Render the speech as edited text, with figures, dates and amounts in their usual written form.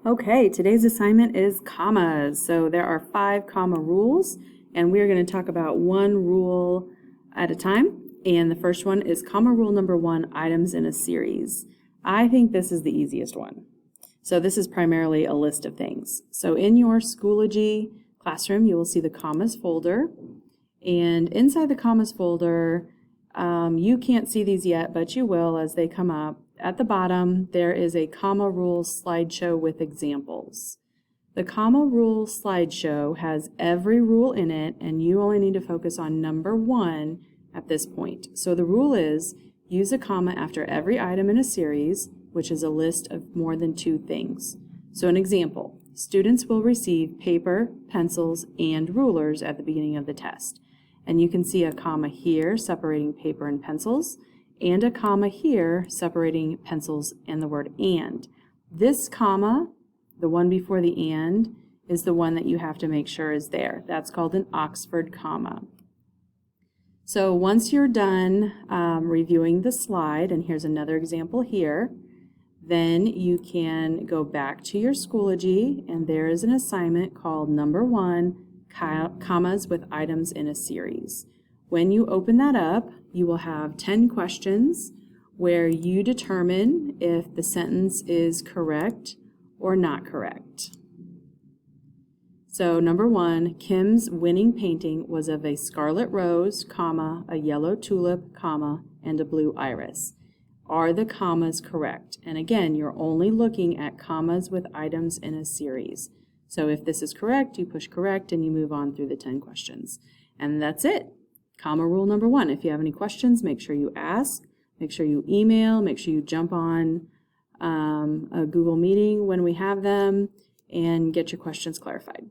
Okay, today's assignment is commas. So there are 5 comma rules, and we're going to talk about one rule at a time. And the first one is comma rule number 1, items in a series. I think this is the easiest one. So this is primarily a list of things. So in your Schoology classroom, you will see the commas folder. And inside the commas folder, you can't see these yet, but you will as they come up. At the bottom, there is a comma rule slideshow with examples. The comma rule slideshow has every rule in it, and you only need to focus on number 1 at this point. So the rule is use a comma after every item in a series, which is a list of more than 2 things. So an example, students will receive paper, pencils, and rulers at the beginning of the test. And you can see a comma here separating paper and pencils, and a comma here separating pencils and the word and. This comma, the one before the and, is the one that you have to make sure is there. That's called an Oxford comma. So once you're done reviewing the slide, and here's another example here, then you can go back to your Schoology, and there is an assignment called number 1, commas with items in a series. When you open that up, you will have 10 questions where you determine if the sentence is correct or not correct. So number 1, Kim's winning painting was of a scarlet rose, comma, a yellow tulip, comma, and a blue iris. Are the commas correct? And again, you're only looking at commas with items in a series. So if this is correct, you push correct and you move on through the 10 questions. And that's it. Comma rule number 1. If you have any questions, make sure you ask, make sure you email, make sure you jump on a Google meeting when we have them, and get your questions clarified.